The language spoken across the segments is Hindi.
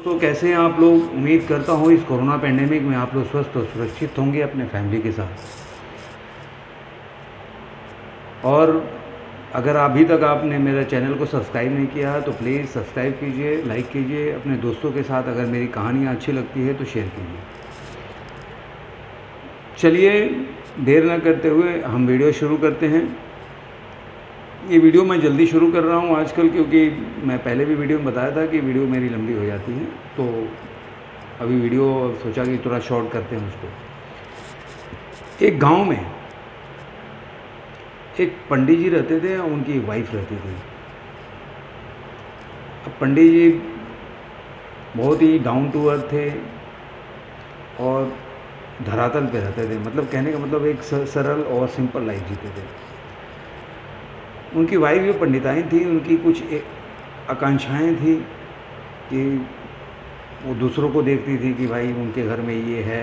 दोस्तों, कैसे हैं आप लोग। उम्मीद करता हूँ इस कोरोना पैंडेमिक में आप लोग स्वस्थ और सुरक्षित होंगे अपने फैमिली के साथ। और अगर अभी तक आपने मेरे चैनल को सब्सक्राइब नहीं किया है तो प्लीज़ सब्सक्राइब कीजिए, लाइक कीजिए, अपने दोस्तों के साथ अगर मेरी कहानियाँ अच्छी लगती है तो शेयर कीजिए। चलिए देर न करते हुए हम वीडियो शुरू करते हैं। ये वीडियो मैं जल्दी शुरू कर रहा हूँ आजकल, क्योंकि मैं पहले भी वीडियो में बताया था कि वीडियो मेरी लंबी हो जाती है, तो अभी वीडियो सोचा कि थोड़ा शॉर्ट करते हैं उसको। एक गांव में एक पंडित जी रहते थे और उनकी वाइफ रहती थी। अब पंडित जी बहुत ही डाउन टू अर्थ थे और धरातल पे रहते थे, मतलब कहने का मतलब एक सरल और सिंपल लाइफ जीते थे। उनकी वाइफ जो पंडिताई थी, उनकी कुछ आकांक्षाएं थी कि वो दूसरों को देखती थी कि भाई उनके घर में ये है,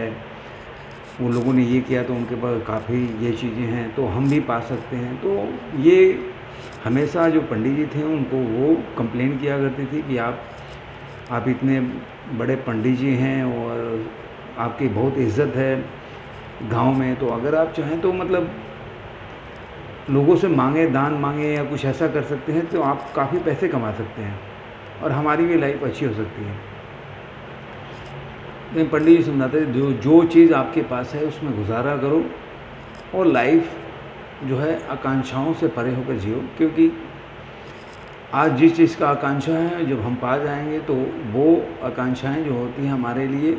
उन लोगों ने ये किया तो उनके पास काफ़ी ये चीज़ें हैं तो हम भी पा सकते हैं। तो ये हमेशा जो पंडित जी थे उनको वो कंप्लेन किया करती थी कि आप इतने बड़े पंडित जी हैं और आपकी बहुत इज्जत है गांव में, तो अगर आप चाहें तो मतलब लोगों से मांगे, दान मांगे या कुछ ऐसा कर सकते हैं तो आप काफ़ी पैसे कमा सकते हैं और हमारी भी लाइफ अच्छी हो सकती है। लेकिन पंडित जी समझाते थे जो चीज़ आपके पास है उसमें गुजारा करो और लाइफ जो है आकांक्षाओं से परे होकर जियो, क्योंकि आज जिस चीज़ का आकांक्षा है जब हम पा जाएंगे तो वो आकांक्षाएं जो होती हैं हमारे लिए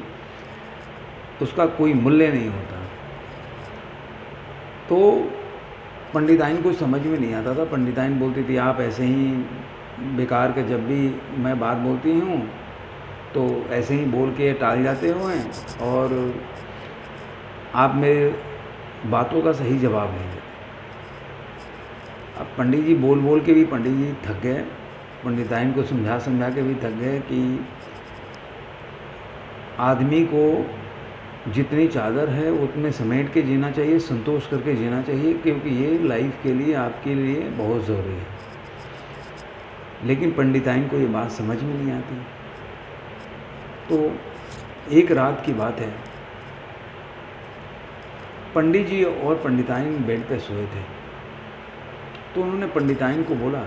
उसका कोई मूल्य नहीं होता। तो पंडिताइन को समझ में नहीं आता था। पंडिताइन बोलती थी आप ऐसे ही बेकार के, जब भी मैं बात बोलती हूँ तो ऐसे ही बोल के टाल जाते हो हैं और आप मेरे बातों का सही जवाब नहीं देते। अब पंडित जी बोल बोल के भी पंडित जी थक गए, पंडिताइन को समझा समझा के भी थक गए कि आदमी को जितनी चादर है उतने समेट के जीना चाहिए, संतोष करके जीना चाहिए, क्योंकि ये लाइफ के लिए आपके लिए बहुत ज़रूरी है। लेकिन पंडिताइन को ये बात समझ में नहीं आती। तो एक रात की बात है, पंडित जी और पंडिताइन बेड पे सोए थे। तो उन्होंने पंडिताइन को बोला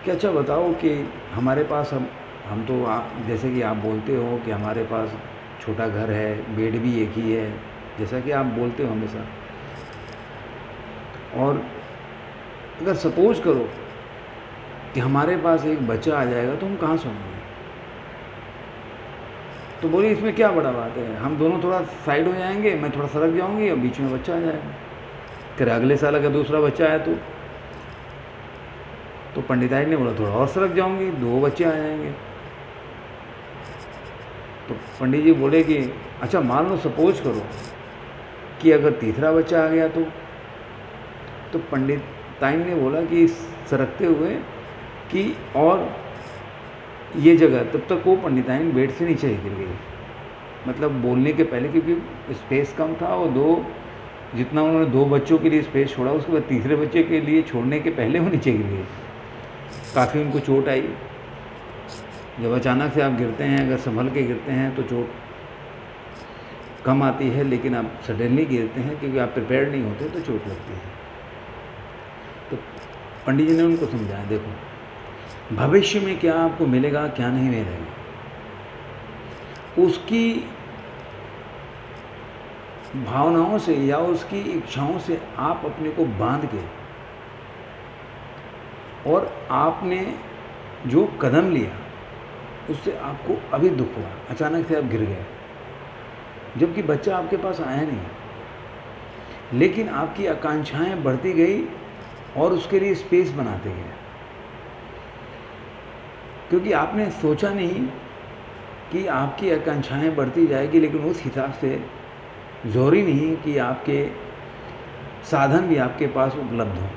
कि अच्छा बताओ कि हमारे पास हम तो जैसे कि आप बोलते हो कि हमारे पास छोटा घर है, बेड भी एक ही है, जैसा कि आप बोलते हो हमेशा, और अगर सपोज करो कि हमारे पास एक बच्चा आ जाएगा तो हम कहाँ सोएंगे। तो बोली इसमें क्या बड़ा बात है, हम दोनों थोड़ा साइड हो जाएंगे, मैं थोड़ा सरक जाऊंगी और बीच में बच्चा आ जाएगा। फिर अगले साल अगर दूसरा बच्चा आया तो पंडिताई ने बोला थोड़ा और सरक जाऊंगी, 2 बच्चे आ जाएंगे। तो पंडित जी बोले कि अच्छा मान लो सपोज करो कि अगर तीसरा बच्चा आ गया तो पंडिताइन ने बोला कि सरकते हुए कि और ये जगह, तब तक वो पंडिताइन बेड से नीचे गिर गई, मतलब बोलने के पहले, क्योंकि स्पेस कम था और जितना उन्होंने 2 बच्चों के लिए स्पेस छोड़ा उसके बाद तीसरे बच्चे के लिए छोड़ने के पहले वो नीचे गिर गई। काफ़ी उनको चोट आई। जब अचानक से आप गिरते हैं, अगर संभल के गिरते हैं तो चोट कम आती है, लेकिन आप सडनली गिरते हैं क्योंकि आप प्रिपेयर्ड नहीं होते तो चोट लगती है। तो पंडित जी ने उनको समझाया देखो भविष्य में क्या आपको मिलेगा क्या नहीं मिलेगा, उसकी भावनाओं से या उसकी इच्छाओं से आप अपने को बांध के, और आपने जो कदम लिया उससे आपको अभी दुख हुआ, अचानक से आप गिर गए, जबकि बच्चा आपके पास आया नहीं, लेकिन आपकी आकांक्षाएं बढ़ती गई और उसके लिए स्पेस बनाते गए, क्योंकि आपने सोचा नहीं कि आपकी आकांक्षाएं बढ़ती जाएगी, लेकिन उस हिसाब से ज़रूरी नहीं कि आपके साधन भी आपके पास उपलब्ध हों।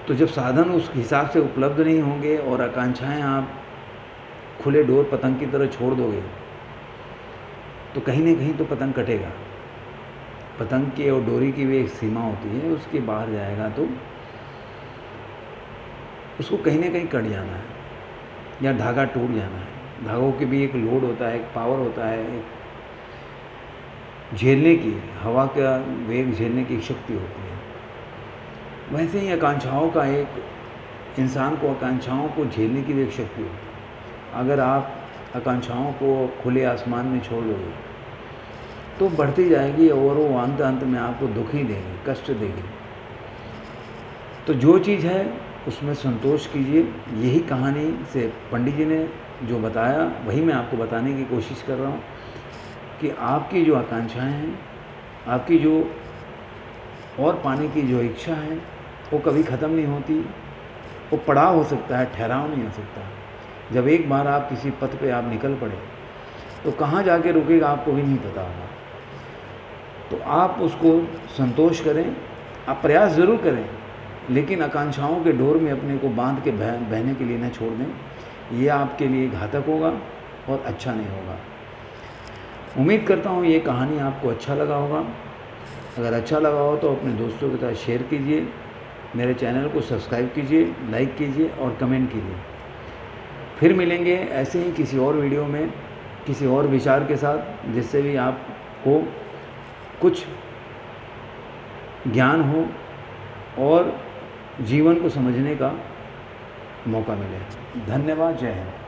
तो जब साधन उस हिसाब से उपलब्ध नहीं होंगे और आकांक्षाएं आप खुले डोर पतंग की तरह छोड़ दोगे तो कहीं ना कहीं तो पतंग कटेगा। पतंग की और डोरी की भी एक सीमा होती है, उसके बाहर जाएगा तो उसको कहीं ना कहीं कट जाना है। या धागा टूट जाना है। धागों के भी एक लोड होता है, एक पावर होता है, एक झेलने की, हवा का वेग झेलने की शक्ति होती है। वैसे ही आकांक्षाओं का एक, इंसान को आकांक्षाओं को झेलने की भी एक शक्ति होती है। अगर आप आकांक्षाओं को खुले आसमान में छोड़ दोगे तो बढ़ती जाएगी और वो अंत में आपको दुख ही देगी, कष्ट देगी। तो जो चीज़ है उसमें संतोष कीजिए। यही कहानी से पंडित जी ने जो बताया वही मैं आपको बताने की कोशिश कर रहा हूँ कि आपकी जो आकांक्षाएं हैं, आपकी जो और पाने की जो इच्छा है, वो कभी ख़त्म नहीं होती। वो पड़ाव हो सकता है, ठहराव नहीं हो सकता। जब एक बार आप किसी पथ पे आप निकल पड़े तो कहाँ जाके रुकेगा आपको भी नहीं पता होगा। तो आप उसको संतोष करें, आप प्रयास ज़रूर करें, लेकिन आकांक्षाओं के डोर में अपने को बांध के बहने के लिए न छोड़ दें। ये आपके लिए घातक होगा और अच्छा नहीं होगा। उम्मीद करता हूँ ये कहानी आपको अच्छा लगा होगा। अगर अच्छा लगा हो तो अपने दोस्तों के साथ शेयर कीजिए, मेरे चैनल को सब्सक्राइब कीजिए, लाइक कीजिए और कमेंट कीजिए। फिर मिलेंगे ऐसे ही किसी और वीडियो में, किसी और विचार के साथ, जिससे भी आपको कुछ ज्ञान हो और जीवन को समझने का मौका मिले। धन्यवाद। जय हिंद।